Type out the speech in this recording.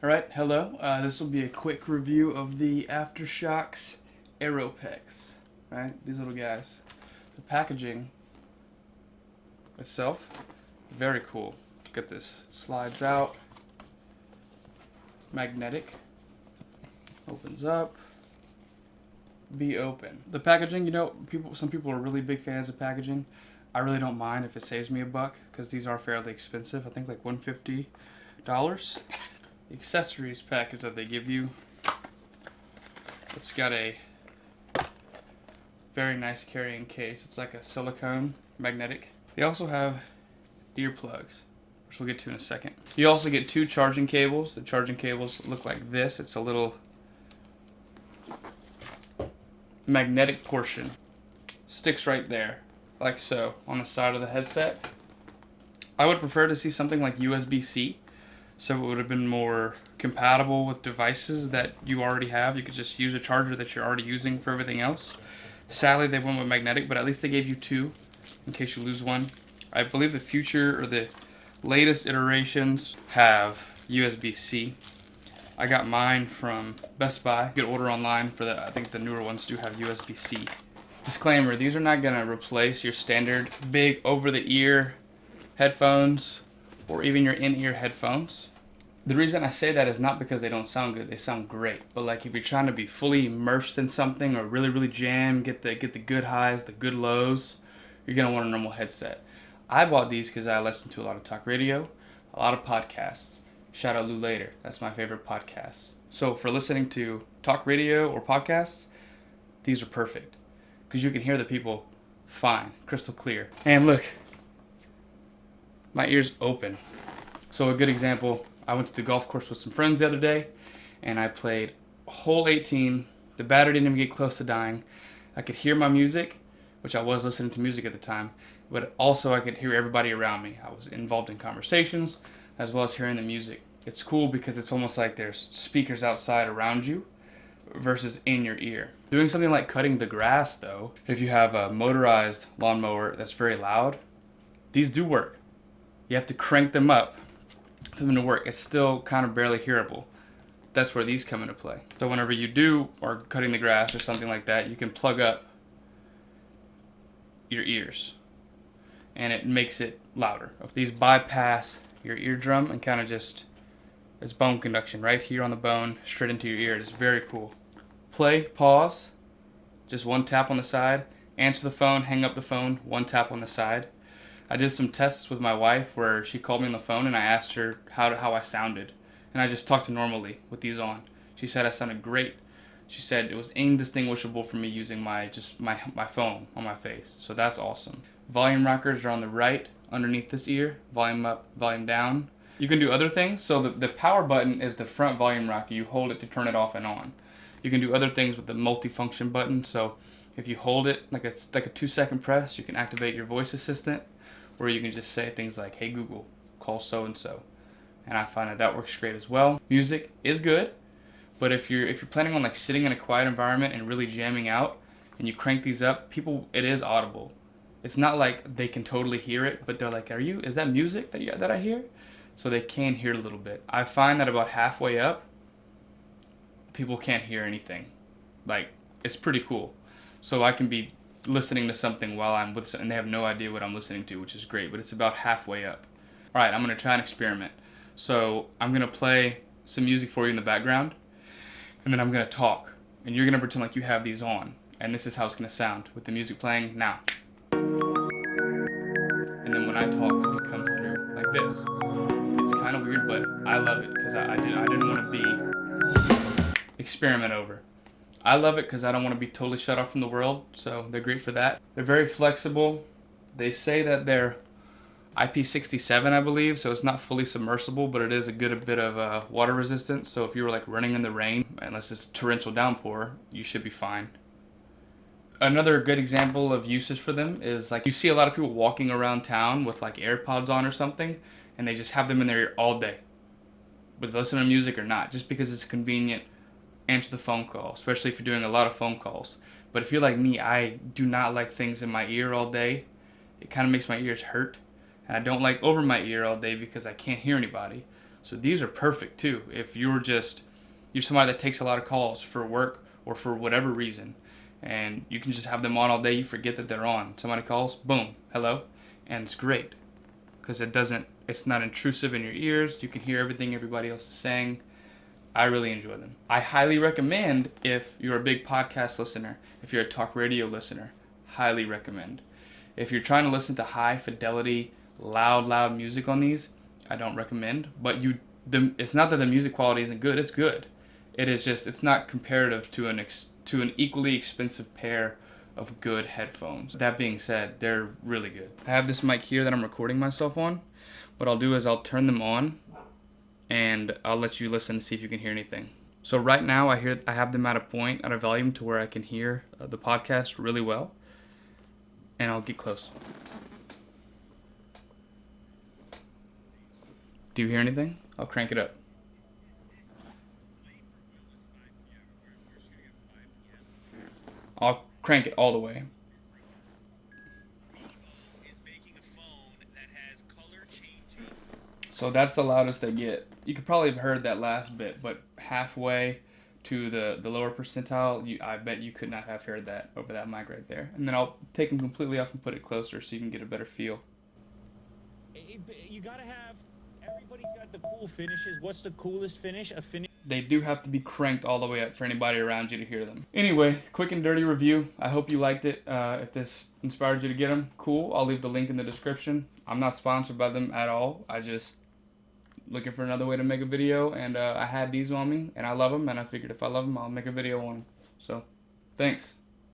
Alright, hello. This will be a quick review of the AfterShokz Aeropex. Right, these little guys. The packaging itself, very cool. Look at this. It slides out. Magnetic. Opens up. Be open. The packaging, some people are really big fans of packaging. I really don't mind if it saves me $1 because these are fairly expensive. I think like $150. The accessories package that they give you, it's got a very nice carrying case. It's like a silicone magnetic. They also have earplugs, which we'll get to in a second. You also get 2 charging cables. The charging cables look like this. It's a little magnetic portion. Sticks right there, like so, on the side of the headset. I would prefer to see something like USB-C, so it would have been more compatible with devices that you already have. You could just use a charger that you're already using for everything else. Sadly, they went with magnetic, but at least they gave you 2 in case you lose one. I believe the future or the latest iterations have USB-C. I got mine from Best Buy. You could order online for I think the newer ones do have USB-C. Disclaimer, these are not going to replace your standard big over-the-ear headphones or even your in-ear headphones. The reason I say that is not because they don't sound good. They sound great. But like if you're trying to be fully immersed in something or really jam, get the good highs, the good lows, you're going to want a normal headset. I bought these because I listen to a lot of talk radio, a lot of podcasts. Shout out Lou Later. That's my favorite podcast. So for listening to talk radio or podcasts, these are perfect because you can hear the people fine, crystal clear. And look, my ears open. So a good example, I went to the golf course with some friends the other day, and I played hole 18. The battery didn't even get close to dying. I could hear my music, which I was listening to music at the time, but also I could hear everybody around me. I was involved in conversations as well as hearing the music. It's cool because it's almost like there's speakers outside around you versus in your ear. Doing something like cutting the grass, though, if you have a motorized lawnmower that's very loud, these do work. You have to crank them up for them to work. It's still kind of barely hearable. That's where these come into play. So whenever you are cutting the grass or something like that, you can plug up your ears and it makes it louder. These bypass your eardrum and kind of it's bone conduction right here on the bone, straight into your ear. It's very cool. Play, pause, just 1 tap on the side. Answer the phone, hang up the phone, 1 tap on the side. I did some tests with my wife where she called me on the phone and I asked her how I sounded. And I just talked normally with these on. She said I sounded great. She said it was indistinguishable from me using my phone on my face. So that's awesome. Volume rockers are on the right underneath this ear. Volume up, volume down. You can do other things. So the power button is the front volume rocker. You hold it to turn it off and on. You can do other things with the multifunction button. So if you hold it like a 2-second press, you can activate your voice assistant. Or you can just say things like, hey Google, call so-and-so. And I find that works great as well. Music is good, but if you're planning on like sitting in a quiet environment and really jamming out, and you crank these up, it is audible. It's not like they can totally hear it, but they're like, is that music that I hear? So they can hear it a little bit. I find that about halfway up, people can't hear anything. Like, it's pretty cool. So I can be listening to something while I'm with and they have no idea what I'm listening to, which is great, but it's about halfway up. All right, I'm going to try an experiment. So I'm going to play some music for you in the background, and then I'm going to talk, and you're going to pretend like you have these on, and this is how it's going to sound with the music playing now. And then when I talk, it comes through like this. It's kind of weird, but I love it because I didn't want to be experiment over. I love it because I don't want to be totally shut off from the world, so they're great for that. They're very flexible. They say that they're IP67, I believe, so it's not fully submersible, but it is a good bit of water resistance. So if you were like running in the rain, unless it's torrential downpour, you should be fine. Another good example of usage for them is like you see a lot of people walking around town with like AirPods on or something, and they just have them in their ear all day, whether listening to music or not, just because it's convenient. Answer the phone call, especially if you're doing a lot of phone calls. But if you're like me, I do not like things in my ear all day. It kind of makes my ears hurt. And I don't like over my ear all day because I can't hear anybody. So these are perfect too. If you're somebody that takes a lot of calls for work or for whatever reason, and you can just have them on all day, you forget that they're on. Somebody calls, boom, hello, and it's great because it's not intrusive in your ears. You can hear everything everybody else is saying. I really enjoy them. I highly recommend if you're a big podcast listener, if you're a talk radio listener, highly recommend. If you're trying to listen to high fidelity, loud music on these, I don't recommend. But it's not that the music quality isn't good. It's good. It is just, it's not comparative to an equally expensive pair of good headphones. That being said, they're really good. I have this mic here that I'm recording myself on. What I'll do is I'll turn them on and I'll let you listen and see if you can hear anything. So right now I have them at a volume to where I can hear the podcast really well. And I'll get close. Do you hear anything? I'll crank it up. I'll crank it all the way. So that's the loudest they get. You could probably have heard that last bit, but halfway to the lower percentile, I bet you could not have heard that over that mic right there. And then I'll take them completely off and put it closer so you can get a better feel. You gotta have, everybody's got the cool finishes. What's the coolest finish? They do have to be cranked all the way up for anybody around you to hear them. Anyway, quick and dirty review. I hope you liked it. If this inspired you to get them, cool. I'll leave the link in the description. I'm not sponsored by them at all. I just looking for another way to make a video, and I had these on me, and I love them, and I figured if I love them, I'll make a video on them. So, thanks.